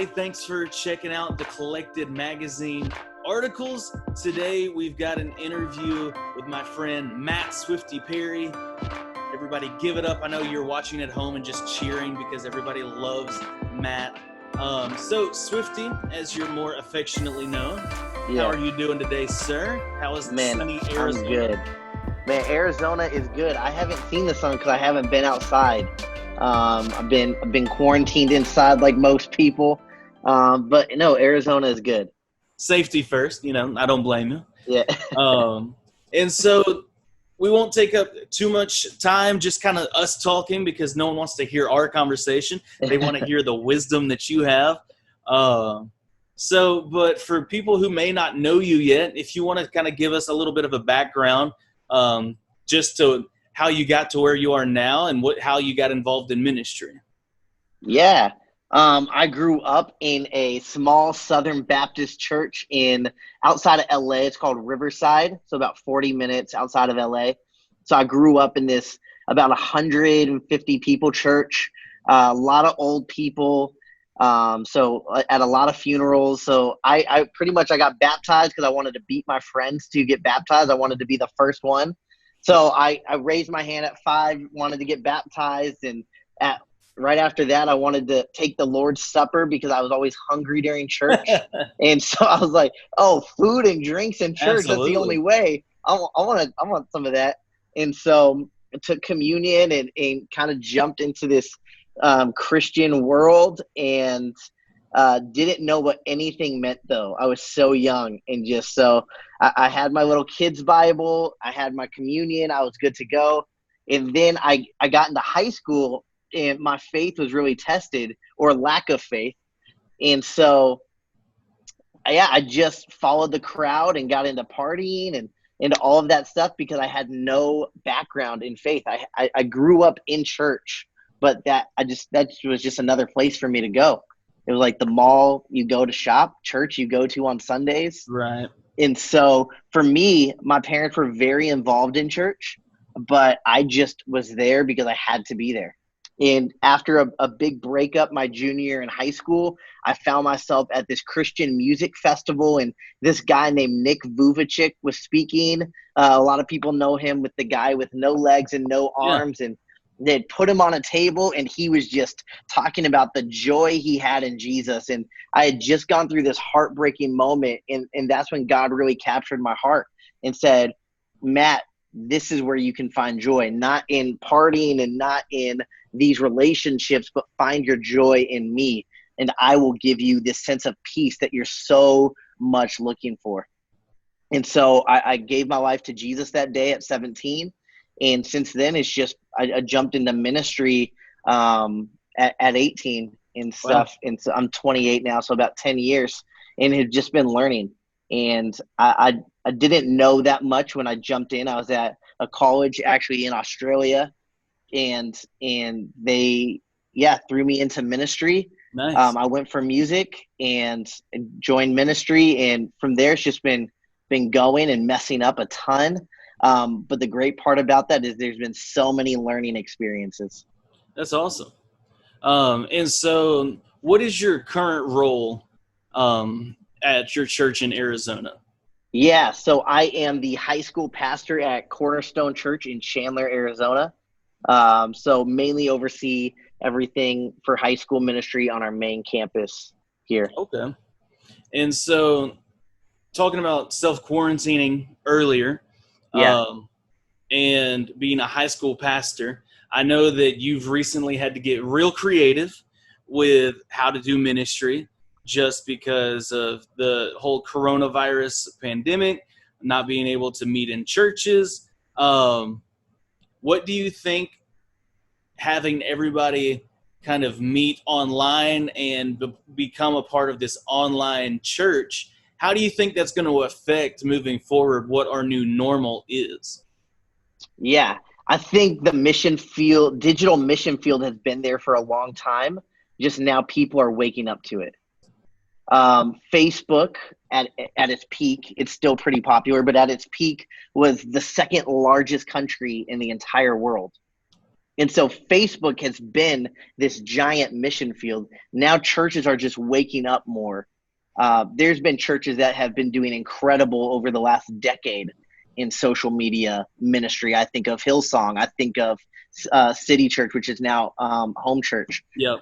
everybody. Thanks for checking out the Collected Magazine articles. Today, we've got an interview with my friend, Matt Swifty Perry. Everybody give it up. I know you're watching at home and just cheering because everybody loves Matt. So, Swifty, as you're more affectionately known, How are you doing today, sir? How is sunny Arizona? I'm good. Man, Arizona is good. I haven't seen the sun because I haven't been outside. I've been quarantined inside like most people. But no, Arizona is good. Safety first, I don't blame you. Yeah. And so we won't take up too much time, just kind of us talking, because no one wants to hear our conversation. They want to hear the wisdom that you have. But for people who may not know you yet, if you want to kind of give us a little bit of a background, just to how you got to where you are now and how you got involved in ministry. Yeah. I grew up in a small Southern Baptist church outside of LA. It's called Riverside. So about 40 minutes outside of LA. So I grew up in this about 150 people church, a lot of old people. So at a lot of funerals. So I pretty much got baptized because I wanted to beat my friends to get baptized. I wanted to be the first one. So I raised my hand at 5, wanted to get baptized. And right after that, I wanted to take the Lord's Supper because I was always hungry during church. And so I was like, oh, food and drinks in church. Absolutely. That's the only way. I want some of that. And so I took communion and kind of jumped into this Christian world and didn't know what anything meant, though. I was so young, and just so I had my little kid's Bible, I had my communion, I was good to go. And then I got into high school, and my faith was really tested, or lack of faith. And so, I just followed the crowd and got into partying and into all of that stuff because I had no background in faith. I grew up in church, but that was just another place for me to go. It was like the mall you go to shop, church you go to on Sundays. Right. And so for me, my parents were very involved in church, but I just was there because I had to be there. And after a big breakup my junior year in high school, I found myself at this Christian music festival, and this guy named Nick Vujicic was speaking. A lot of people know him with the guy with no legs and no arms. Yeah. And they'd put him on a table, and he was just talking about the joy he had in Jesus. And I had just gone through this heartbreaking moment, and that's when God really captured my heart and said, Matt, this is where you can find joy, not in partying and not in these relationships, but find your joy in me, and I will give you this sense of peace that you're so much looking for. And so I gave my life to Jesus that day at 17. And since then, it's just I jumped into ministry at 18 and stuff. Wow. And so I'm 28 now, so about 10 years, and have just been learning. And I didn't know that much when I jumped in. I was at a college actually in Australia, and they threw me into ministry. Nice. I went for music and joined ministry, and from there it's just been going and messing up a ton. But the great part about that is there's been so many learning experiences. That's awesome. And so what is your current role at your church in Arizona? Yeah, so I am the high school pastor at Cornerstone Church in Chandler, Arizona. So mainly oversee everything for high school ministry on our main campus here. Okay. And so talking about self-quarantining earlier, and being a high school pastor, I know that you've recently had to get real creative with how to do ministry just because of the whole coronavirus pandemic, not being able to meet in churches. What do you think having everybody kind of meet online and become a part of this online church, how do you think that's going to affect moving forward what our new normal is? Yeah, I think the digital mission field has been there for a long time. Just now people are waking up to it. Facebook at its peak, it's still pretty popular, but at its peak was the second largest country in the entire world. And so Facebook has been this giant mission field. Now churches are just waking up more. There's been churches that have been doing incredible over the last decade in social media ministry. I think of Hillsong. I think of City Church, which is now Home Church. Yep.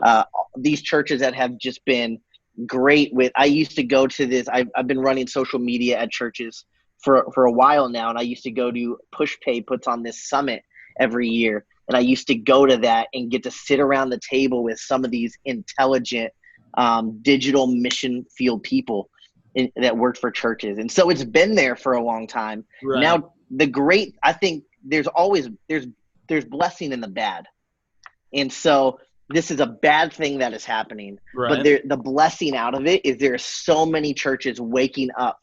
These churches that have just been great with. I used to go to this. I've been running social media at churches for a while now, and I used to go to PushPay puts on this summit every year, and I used to go to that and get to sit around the table with some of these intelligent digital mission field people that worked for churches. And so it's been there for a long time. Right. Now I think there's blessing in the bad. And so this is a bad thing that is happening. Right. But the blessing out of it is there are so many churches waking up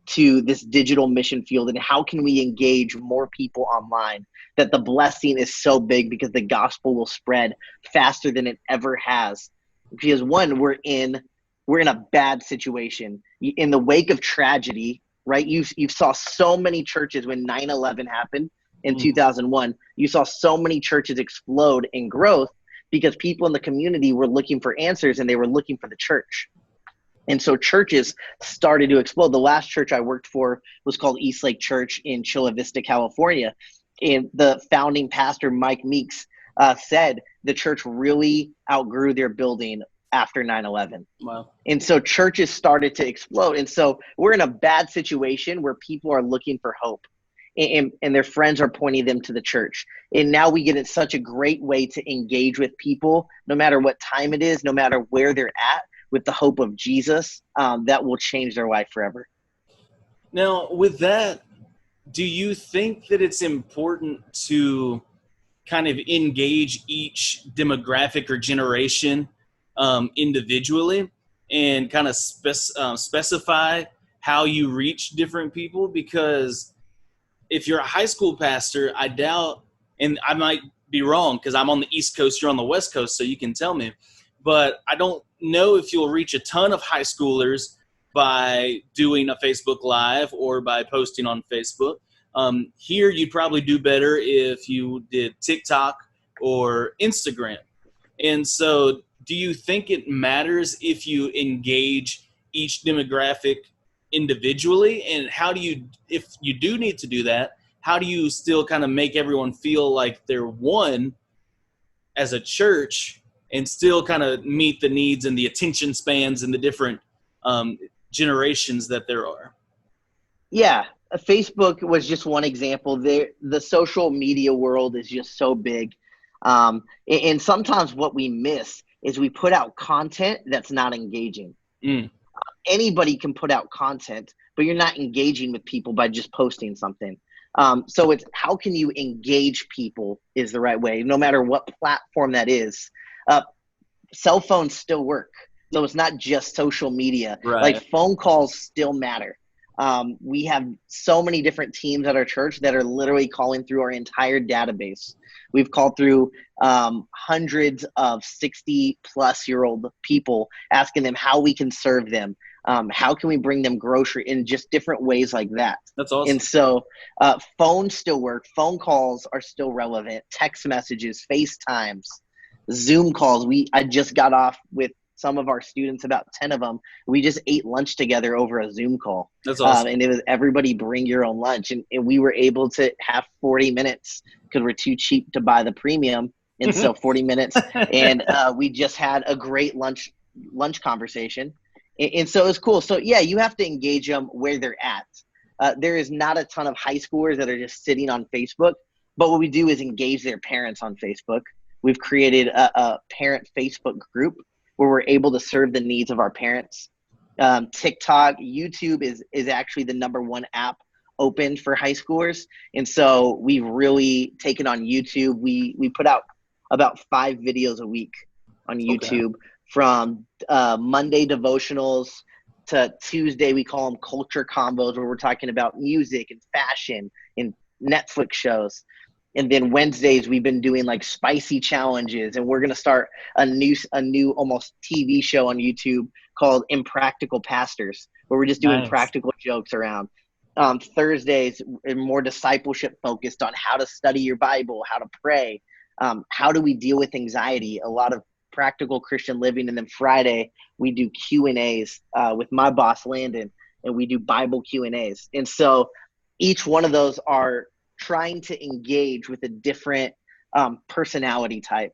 to this digital mission field, and how can we engage more people online, that the blessing is so big because the gospel will spread faster than it ever has. Because one, we're in a bad situation in the wake of tragedy, right? You saw so many churches when 9/11 happened in 2001. You saw so many churches explode in growth because people in the community were looking for answers, and they were looking for the church. And so churches started to explode. The last church I worked for was called Eastlake Church in Chula Vista, California. And the founding pastor, Mike Meeks, said the church really outgrew their building after 9/11. Wow. And so churches started to explode. And so we're in a bad situation where people are looking for hope, and their friends are pointing them to the church. And now we get such a great way to engage with people, no matter what time it is, no matter where they're at, with the hope of Jesus, that will change their life forever. Now, with that, do you think that it's important to kind of engage each demographic or generation individually and kind of specify how you reach different people? Because if you're a high school pastor, I doubt, and I might be wrong because I'm on the East Coast, you're on the West Coast, so you can tell me, but I don't know if you'll reach a ton of high schoolers by doing a Facebook Live or by posting on Facebook. Here, you'd probably do better if you did TikTok or Instagram. And so do you think it matters if you engage each demographic individually? And how do you, if you do need to do that, how do you still kind of make everyone feel like they're one as a church and still kind of meet the needs and the attention spans and the different generations that there are? Yeah, Facebook was just one example. The social media world is just so big. And sometimes what we miss is we put out content that's not engaging. Anybody can put out content, but you're not engaging with people by just posting something. So it's how can you engage people is the right way, no matter what platform that is. Cell phones still work. So it's not just social media. Right. Like phone calls still matter. We have so many different teams at our church that are literally calling through our entire database. We've called through hundreds of 60-plus-year-old people, asking them how we can serve them. How can we bring them grocery in just different ways like that? That's awesome. And so phones still work. Phone calls are still relevant. Text messages, FaceTimes, Zoom calls. I just got off with some of our students, about 10 of them. We just ate lunch together over a Zoom call. That's awesome. And it was everybody bring your own lunch. And we were able to have 40 minutes because we're too cheap to buy the premium. And so 40 minutes. And we just had a great lunch conversation. And so it's cool. So, yeah, you have to engage them where they're at. There is not a ton of high schoolers that are just sitting on Facebook. But what we do is engage their parents on Facebook. We've created a parent Facebook group where we're able to serve the needs of our parents. TikTok, YouTube is actually the #1 app open for high schoolers. And so we've really taken on YouTube. We put out about 5 videos a week on YouTube, from Monday devotionals to Tuesday, we call them culture combos, where we're talking about music and fashion and Netflix shows. And then Wednesdays, we've been doing like spicy challenges, and we're going to start a new almost TV show on YouTube called Impractical Pastors, where we're just doing practical jokes around. Thursdays, more discipleship focused on how to study your Bible, how to pray. how do we deal with anxiety, a lot of practical Christian living. And then Friday we do Q&As with my boss, Landon, and we do Bible Q&As. And so each one of those are trying to engage with a different personality type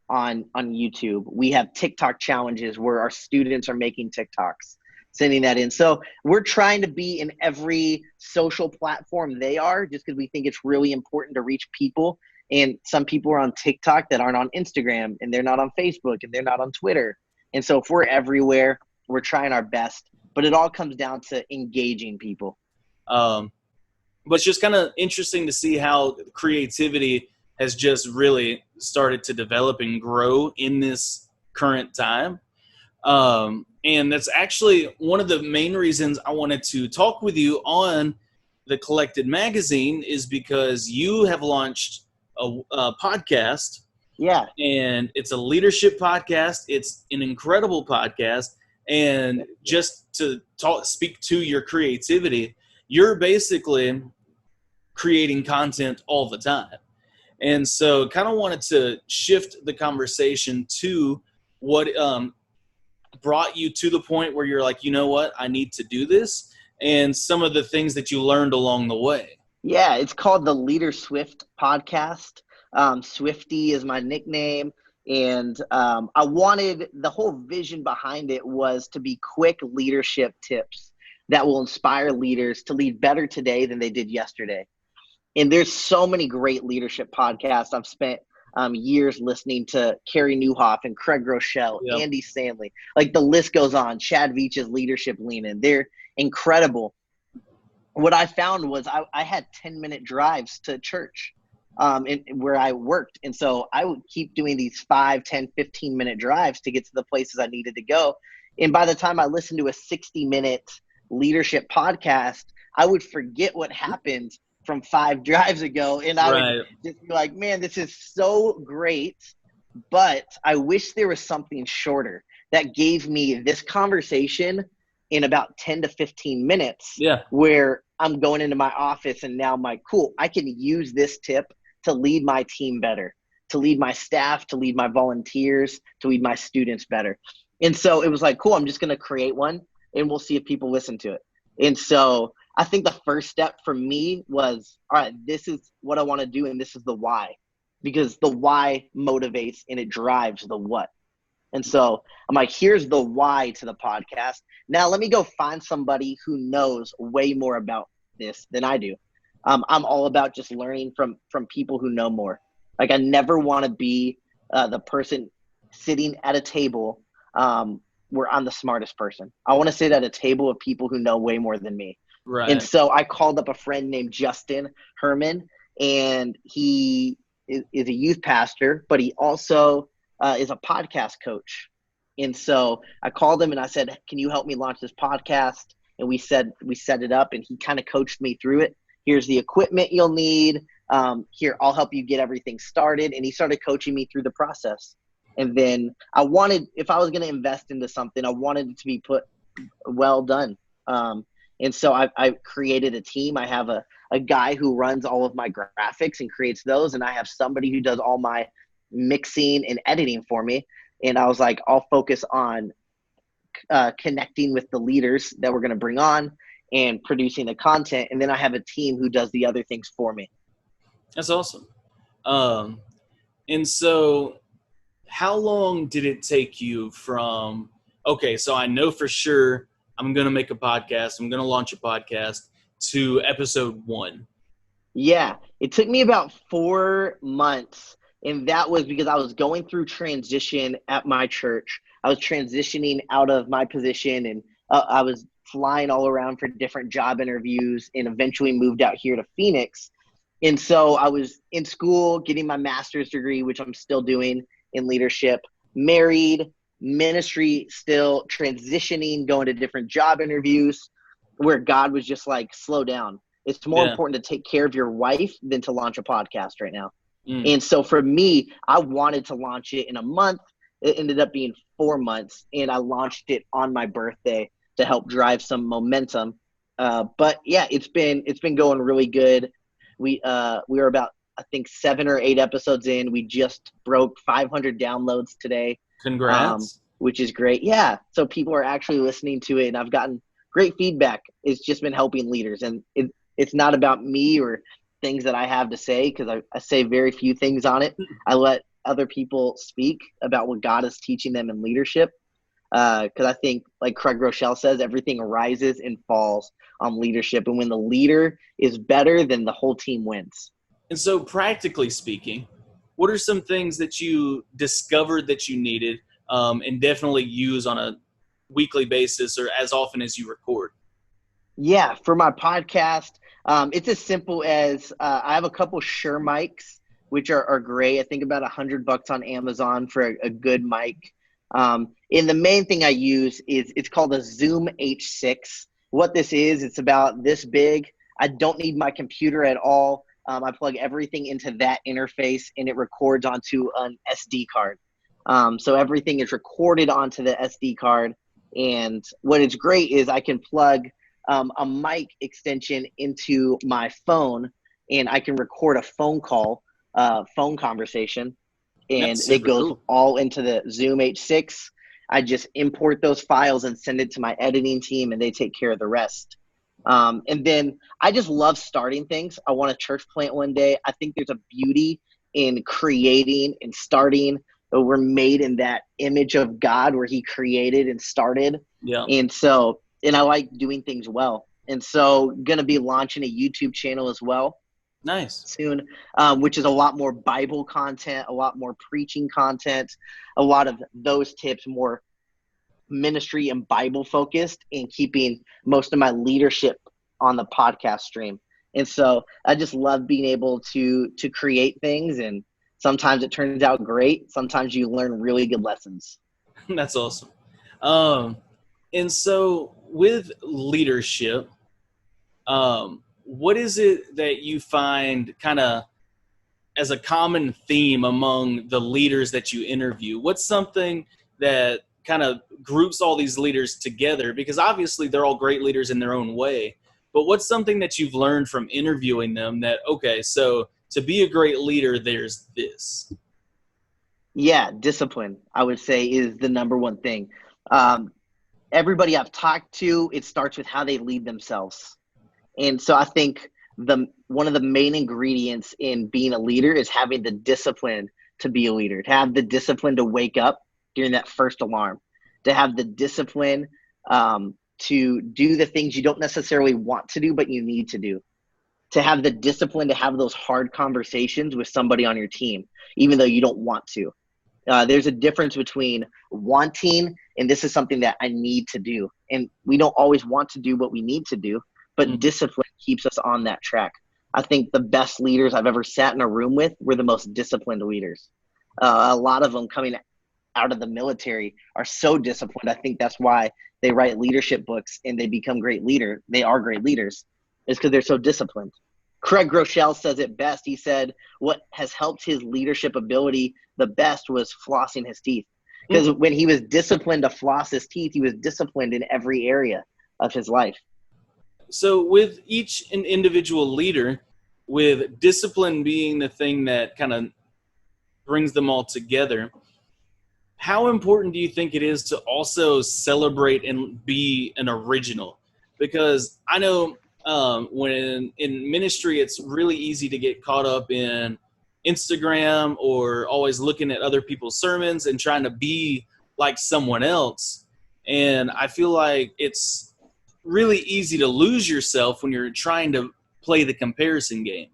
on YouTube. We have TikTok challenges where our students are making TikToks, sending that in. So we're trying to be in every social platform they are, just because we think it's really important to reach people. And some people are on TikTok that aren't on Instagram, and they're not on Facebook, and they're not on Twitter. And so if we're everywhere, we're trying our best, but it all comes down to engaging people. But it's just kind of interesting to see how creativity has just really started to develop and grow in this current time. And that's actually one of the main reasons I wanted to talk with you on the Collected magazine, is because you have launched a podcast. Yeah. And it's a leadership podcast. It's an incredible podcast. And just to speak to your creativity, you're basically creating content all the time. And so kind of wanted to shift the conversation to what brought you to the point where you're like, you know what, I need to do this, and some of the things that you learned along the way. Yeah, it's called the Leaderswift podcast. Swifty is my nickname. And I wanted, the whole vision behind it was to be quick leadership tips that will inspire leaders to lead better today than they did yesterday. And there's so many great leadership podcasts. I've spent years listening to Carey Nieuwhof and Craig Groeschel, Yep. Andy Stanley. Like the list goes on. Chad Veach's Leadership Lean-In. They're incredible. What I found was I had 10-minute drives to church where I worked. And so I would keep doing these 5, 10, 15-minute drives to get to the places I needed to go. And by the time I listened to a 60-minute leadership podcast, I would forget what happened from 5 drives ago. And I would just be like, man, this is so great, but I wish there was something shorter that gave me this conversation in about 10 to 15 minutes where I'm going into my office and now I'm like, cool, I can use this tip to lead my team better, to lead my staff, to lead my volunteers, to lead my students better. And so it was like, cool, I'm just going to create one and we'll see if people listen to it. And so I think the first step for me was, all right, this is what I want to do and this is the why, because the why motivates and it drives the what. And so I'm like, here's the why to the podcast. Now let me go find somebody who knows way more about this than I do. I'm all about just learning from people who know more. Like I never want to be the person sitting at a table where I'm the smartest person. I want to sit at a table of people who know way more than me. Right. And so I called up a friend named Justin Herman, and he is a youth pastor, but he also is a podcast coach. And so I called him and I said, can you help me launch this podcast? And we set it up, and he kind of coached me through it. Here's the equipment you'll need. Here, I'll help you get everything started. And he started coaching me through the process. And then I wanted, if I was going to invest into something, I wanted it to be put well done. And so I created a team. I have a guy who runs all of my graphics and creates those. And I have somebody who does all my mixing and editing for me. And I was like, I'll focus on connecting with the leaders that we're going to bring on and producing the content. And then I have a team who does the other things for me. That's awesome. And so how long did it take you from, okay, so I know for sure I'm going to make a podcast, I'm going to launch a podcast, to episode 1? Yeah, it took me about 4 months. And that was because I was going through transition at my church. I was transitioning out of my position, and I was flying all around for different job interviews, and eventually moved out here to Phoenix. And so I was in school getting my master's degree, which I'm still doing in leadership, married, ministry, still transitioning, going to different job interviews, where God was just like, slow down. It's more important to take care of your wife than to launch a podcast right now. And so for me, I wanted to launch it in a month. It ended up being 4 months, and I launched it on my birthday to help drive some momentum. But yeah, it's been going really good. We were about I think 7 or 8 episodes in. We just broke 500 downloads today. Congrats. Which is great. Yeah. So people are actually listening to it, and I've gotten great feedback. It's just been helping leaders, and it's not about me or things that I have to say, because I say very few things on it. I let other people speak about what God is teaching them in leadership. Because I think, like Craig Rochelle says, everything rises and falls on leadership. And when the leader is better, then the whole team wins. And so practically speaking, what are some things that you discovered that you needed and definitely use on a weekly basis or as often as you record? Yeah, for my podcast, it's as simple as I have a couple Shure mics, which are great. I think about $100 on Amazon for a good mic. And the main thing I use is it's called a Zoom H6. What this is, it's about this big. I don't need my computer at all. I plug everything into that interface, and it records onto an SD card. So everything is recorded onto the SD card. And what is great is I can plug a mic extension into my phone, and I can record a phone call, phone conversation, and it goes all into the Zoom H6. I just import those files and send it to my editing team, and they take care of the rest. And then I just love starting things. I want a church plant one day. I think there's a beauty in creating and starting. We're made in that image of God where he created and started. Yeah. And I like doing things well. And so going to be launching a YouTube channel as well. Nice. Soon, which is a lot more Bible content, a lot more preaching content, a lot of those tips, more ministry and Bible focused, and keeping most of my leadership on the podcast stream. And so I just love being able to create things, and sometimes it turns out great. Sometimes you learn really good lessons. That's awesome. And so with leadership, what is it that you find kind of as a common theme among the leaders that you interview? What's something that kind of groups all these leaders together? Because obviously they're all great leaders in their own way, but what's something that you've learned from interviewing them that, okay, so to be a great leader, there's this? Yeah, discipline, I would say, is the number one thing. Everybody I've talked to, it starts with how they lead themselves. And so I think one of the main ingredients in being a leader is having the discipline to be a leader, to have the discipline to wake up during that first alarm, to have the discipline to do the things you don't necessarily want to do, but you need to do, to have the discipline to have those hard conversations with somebody on your team, even though you don't want to. There's a difference between wanting and this is something that I need to do. And we don't always want to do what we need to do, but discipline keeps us on that track. I think the best leaders I've ever sat in a room with were the most disciplined leaders. A lot of them coming out of the military are so disciplined. I think that's why they write leadership books and they become great leaders. They are great leaders. It's because they're so disciplined. Craig Rochelle says it best. He said what has helped his leadership ability the best was flossing his teeth. Because when he was disciplined to floss his teeth, he was disciplined in every area of his life. So with each individual leader, with discipline being the thing that kind of brings them all together, how important do you think it is to also celebrate and be an original? Because I know when in ministry, it's really easy to get caught up in Instagram or always looking at other people's sermons and trying to be like someone else. And I feel like it's really easy to lose yourself when you're trying to play the comparison game.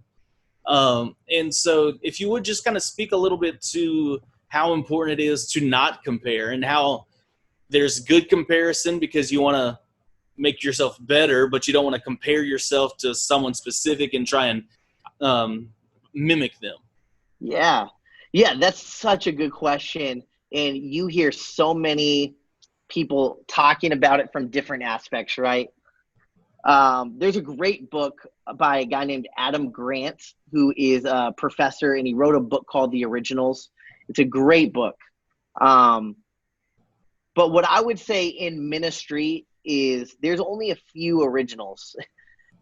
And so if you would just kind of speak a little bit to how important it is to not compare and how there's good comparison because you want to make yourself better, but you don't want to compare yourself to someone specific and try and mimic them. Yeah, that's such a good question. And you hear so many people talking about it from different aspects, right? There's a great book by a guy named Adam Grant, who is a professor, and he wrote a book called The Originals. It's a great book. But what I would say in ministry is there's only a few originals,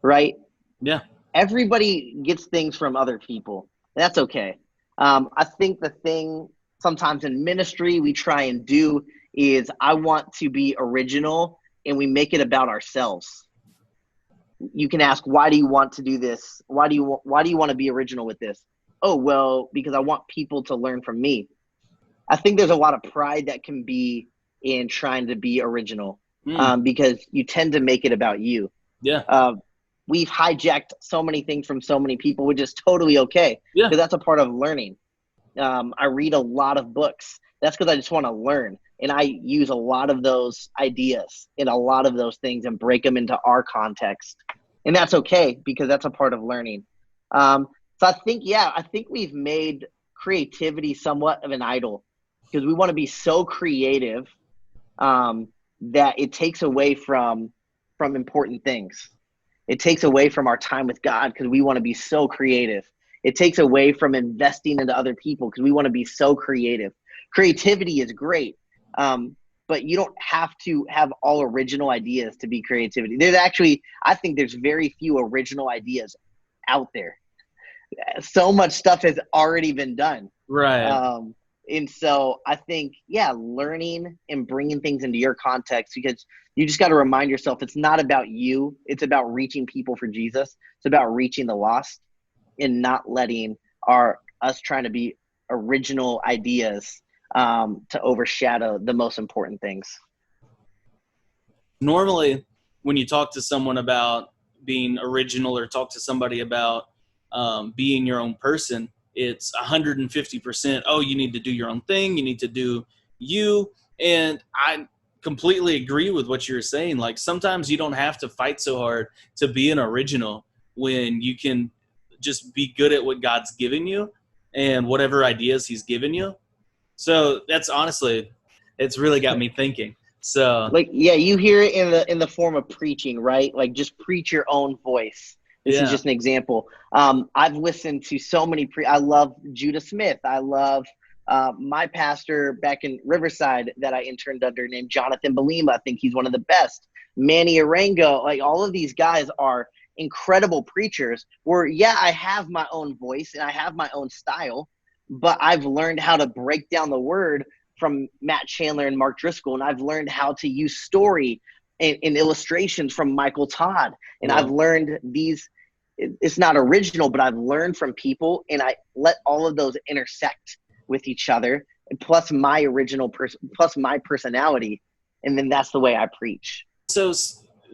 right? Yeah. Everybody gets things from other people. That's okay. I think the thing sometimes in ministry we try and do is I want to be original, and we make it about ourselves. You can ask, why do you want to do this? Why do you want to be original with this? Oh, well, because I want people to learn from me. I think there's a lot of pride that can be in trying to be original, because you tend to make it about you. Yeah. We've hijacked so many things from so many people, which is totally okay, Yeah. because that's a part of learning. I read a lot of books. That's because I just want to learn. And I use a lot of those ideas in a lot of those things and break them into our context. And that's okay, because that's a part of learning. So I think we've made creativity somewhat of an idol, because we want to be so creative that it takes away from important things. It takes away from our time with God, because we want to be so creative. It takes away from investing into other people, because we want to be so creative. Creativity is great, but you don't have to have all original ideas to be creativity. I think there's very few original ideas out there. So much stuff has already been done. Right. And so I think, learning and bringing things into your context, because you just got to remind yourself it's not about you. It's about reaching people for Jesus. It's about reaching the lost, and not letting us trying to be original ideas to overshadow the most important things. Normally, when you talk to someone about being original, or talk to somebody about being your own person, it's 150%. Oh, you need to do your own thing. You need to do you. And I completely agree with what you're saying. Like, sometimes you don't have to fight so hard to be an original, when you can just be good at what God's given you and whatever ideas he's given you. So that's honestly, it's really got me thinking. So you hear it in the form of preaching, right? Like, just preach your own voice. This is just an example. I've listened to so many I love Judah Smith. I love my pastor back in Riverside that I interned under, named Jonathan Belima. I think he's one of the best. Manny Arango, like, all of these guys are incredible preachers where, I have my own voice and I have my own style, but I've learned how to break down the word from Matt Chandler and Mark Driscoll. And I've learned how to use story and illustrations from Michael Todd. And I've learned it's not original, but I've learned from people, and I let all of those intersect with each other, plus my plus my personality. And then that's the way I preach. So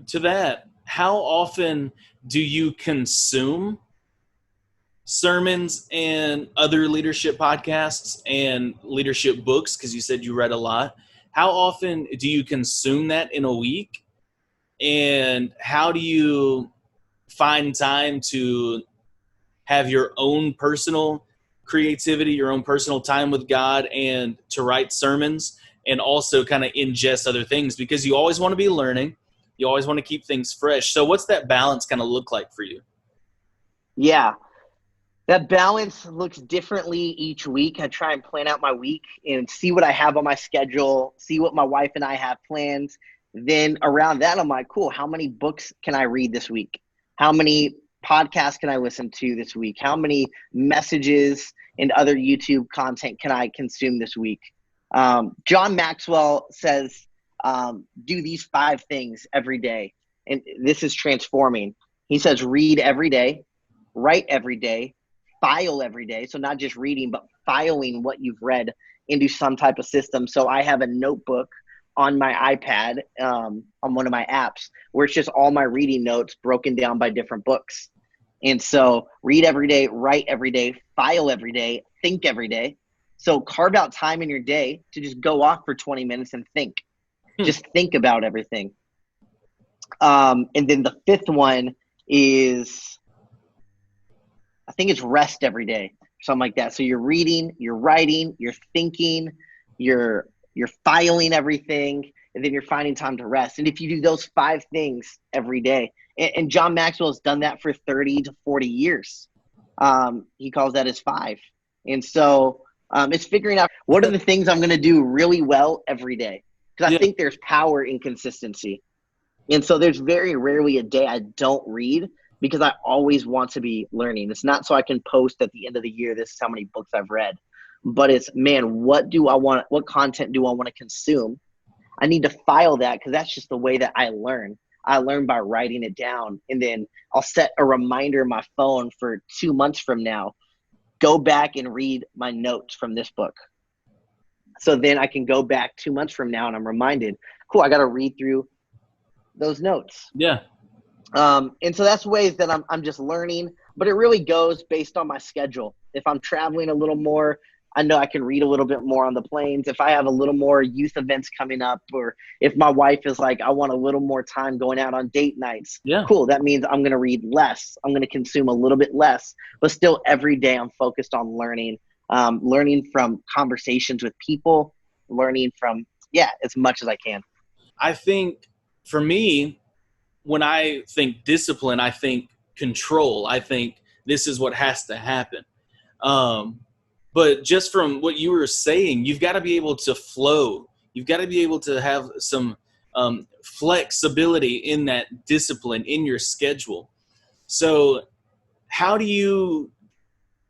to that, how often do you consume sermons and other leadership podcasts and leadership books? Because you said you read a lot. How often do you consume that in a week? And how do you find time to have your own personal creativity, your own personal time with God, and to write sermons, and also kind of ingest other things? Because you always want to be learning. You always want to keep things fresh. So what's that balance kind of look like for you? Yeah, that balance looks differently each week. I try and plan out my week and see what I have on my schedule, see what my wife and I have planned. Then around that, I'm like, cool, how many books can I read this week? How many podcasts can I listen to this week? How many messages and other YouTube content can I consume this week? John Maxwell says, do these 5 things every day. And this is transforming. He says, read every day, write every day, file every day. So not just reading, but filing what you've read into some type of system. So I have a notebook on my iPad, on one of my apps, where it's just all my reading notes broken down by different books. And so read every day, write every day, file every day, think every day. So carve out time in your day to just go off for 20 minutes and think. Just think about everything. And then the 5th one is, I think it's rest every day, something like that. So you're reading, you're writing, you're thinking, you're filing everything, and then you're finding time to rest. And if you do those 5 things every day, and John Maxwell has done that for 30 to 40 years. He calls that his 5. And so it's figuring out what are the things I'm going to do really well every day. Because I think there's power in consistency. And so there's very rarely a day I don't read, because I always want to be learning. It's not so I can post at the end of the year, this is how many books I've read, but it's, man, what content do I want to consume? I need to file that, because that's just the way that I learn. I learn by writing it down, and then I'll set a reminder in my phone for 2 months from now, go back and read my notes from this book. So then I can go back 2 months from now and I'm reminded, cool, I got to read through those notes. Yeah. And so that's ways that I'm just learning, but it really goes based on my schedule. If I'm traveling a little more, I know I can read a little bit more on the planes. If I have a little more youth events coming up, or if my wife is like, I want a little more time going out on date nights, cool. That means I'm going to read less. I'm going to consume a little bit less, but still every day I'm focused on learning, learning from conversations with people, learning from, as much as I can. I think for me, when I think discipline, I think control. I think this is what has to happen. But just from what you were saying, you've got to be able to flow. You've got to be able to have some flexibility in that discipline in your schedule. So how do you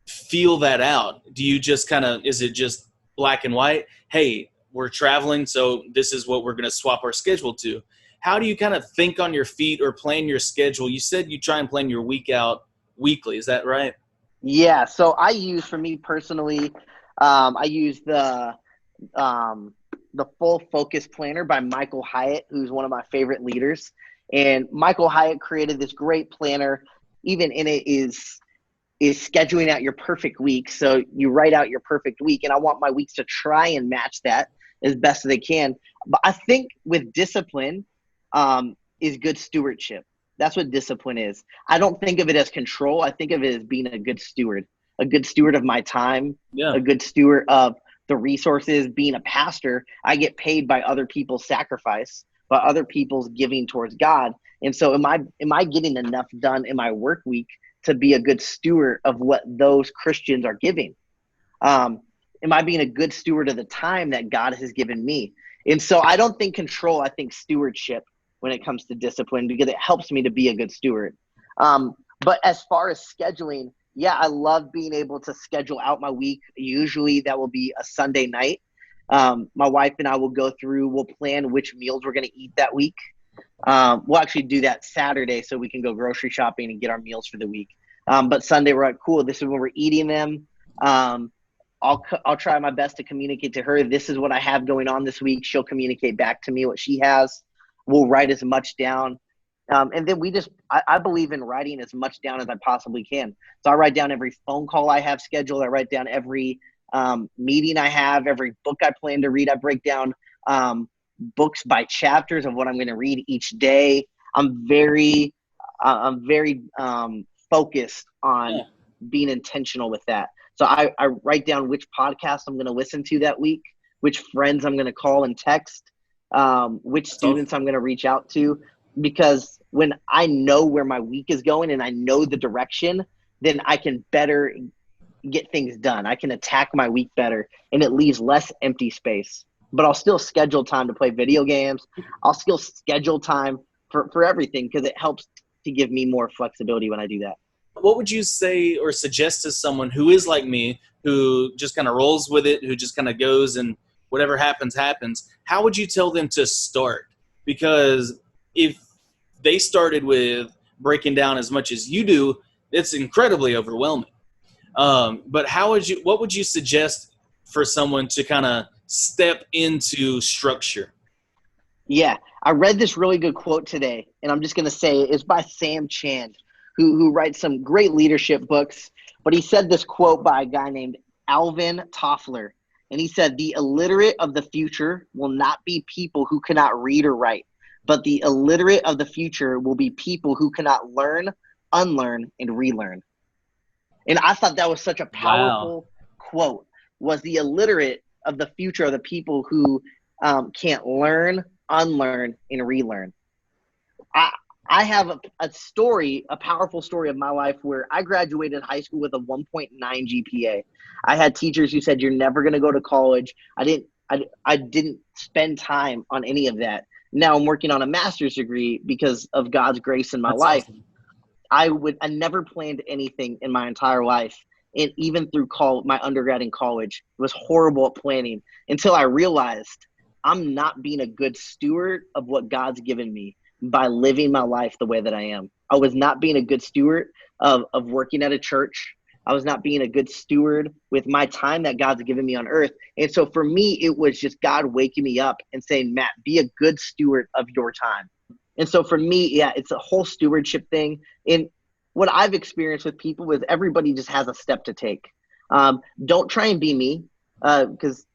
feel that out? Do you just is it just black and white? Hey, we're traveling, so this is what we're going to swap our schedule to. How do you kind of think on your feet or plan your schedule? You said you try and plan your week out weekly. Is that right? Yeah. So I use, for me personally, I use the Full Focus Planner by Michael Hyatt, who's one of my favorite leaders. And Michael Hyatt created this great planner. Even in it is scheduling out your perfect week. So you write out your perfect week, and I want my weeks to try and match that as best as they can. But I think with discipline is good stewardship. That's what discipline is. I don't think of it as control. I think of it as being a good steward of my time, a good steward of the resources. Being a pastor, I get paid by other people's sacrifice, by other people's giving towards God. And so am I getting enough done in my work week to be a good steward of what those Christians are giving? Am I being a good steward of the time that God has given me? And so I don't think control, I think stewardship when it comes to discipline, because it helps me to be a good steward. But as far as scheduling, I love being able to schedule out my week. Usually that will be a Sunday night. My wife and I will go through, we'll plan which meals we're going to eat that week. We'll actually do that Saturday so we can go grocery shopping and get our meals for the week. But Sunday we're like, cool, this is when we're eating them. I'll try my best to communicate to her, this is what I have going on this week. She'll communicate back to me what she has. We'll write as much down. And then I believe in writing as much down as I possibly can. So I write down every phone call I have scheduled. I write down every meeting I have, every book I plan to read. I break down books by chapters of what I'm going to read each day. I'm very focused on being intentional with that. So I write down which podcast I'm going to listen to that week, which friends I'm going to call and text, which students I'm going to reach out to, because when I know where my week is going and I know the direction, then I can better get things done. I can attack my week better, and it leaves less empty space. But I'll still schedule time to play video games. I'll still schedule time for everything, because it helps to give me more flexibility when I do that. What would you say or suggest to someone who is like me, who just kind of rolls with it, who just kind of goes and whatever happens, happens? How would you tell them to start? Because if they started with breaking down as much as you do, it's incredibly overwhelming. But what would you suggest for someone to kind of step into structure? Yeah, I read this really good quote today, and I'm just going to say it's by Sam Chand, who writes some great leadership books. But he said this quote by a guy named Alvin Toffler. And he said, the illiterate of the future will not be people who cannot read or write, but the illiterate of the future will be people who cannot learn, unlearn, and relearn. And I thought that was such a powerful quote. Was the illiterate of the future are the people who can't learn, unlearn, and relearn. I have a powerful story of my life where I graduated high school with a 1.9 GPA. I had teachers who said, you're never going to go to college. I didn't spend time on any of that. Now I'm working on a master's degree because of God's grace in my life. Awesome. I never planned anything in my entire life. And even through my undergrad in college, was horrible at planning until I realized I'm not being a good steward of what God's given me by living my life the way that I am. I was not being a good steward of working at a church. I was not being a good steward with my time that God's given me on earth. And so for me, it was just God waking me up and saying, Matt, be a good steward of your time. And so for me, yeah, it's a whole stewardship thing. And what I've experienced with people is everybody just has a step to take. Don't try and be me because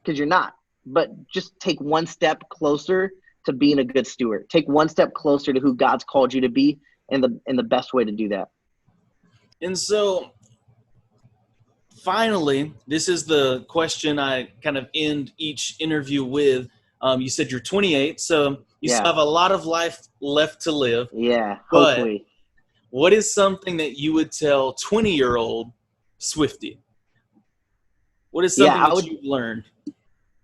you're not. But just take one step closer to being a good steward. Take one step closer to who God's called you to be, and the best way to do that. And so finally, this is the question I kind of end each interview with. You said you're 28, so you still have a lot of life left to live. Yeah, hopefully. But what is something that you would tell 20-year-old Swifty? What is something that you've learned?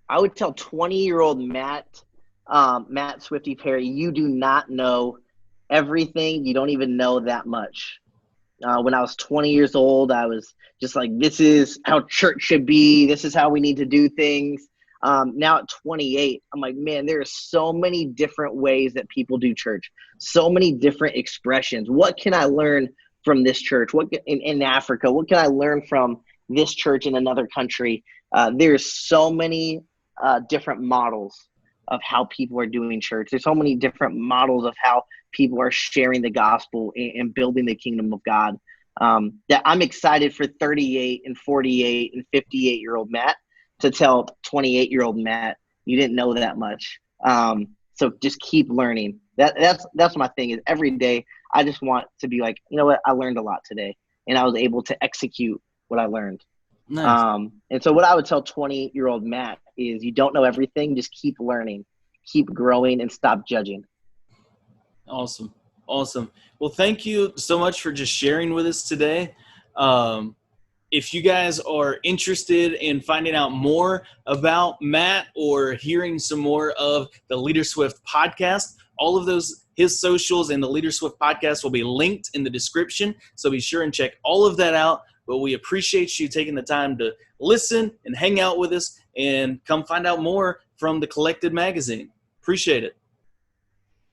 I would tell 20-year-old Matt Swifty Perry, you do not know everything. You don't even know that much. When I was 20 years old, I was just like, this is how church should be. This is how we need to do things. Now at 28, I'm like, man, there are so many different ways that people do church, so many different expressions. What can I learn from this church? In Africa? What can I learn from this church in another country? There's so many different models of how people are doing church. There's so many different models of how people are sharing the gospel and building the kingdom of God, that I'm excited for 38 and 48 and 58-year-old Matt to tell 28-year-old Matt, you didn't know that much. So just keep learning. That's my thing, is every day I just want to be like, you know what, I learned a lot today, and I was able to execute what I learned. Nice. And so what I would tell 20-year-old Matt is, you don't know everything, just keep learning, keep growing, and stop judging. Awesome. Well, thank you so much for just sharing with us today. If you guys are interested in finding out more about Matt or hearing some more of the Leaderswift podcast, all of those, his socials and the Leaderswift podcast will be linked in the description. So be sure and check all of that out. But we appreciate you taking the time to listen and hang out with us and come find out more from the Collected magazine. Appreciate it.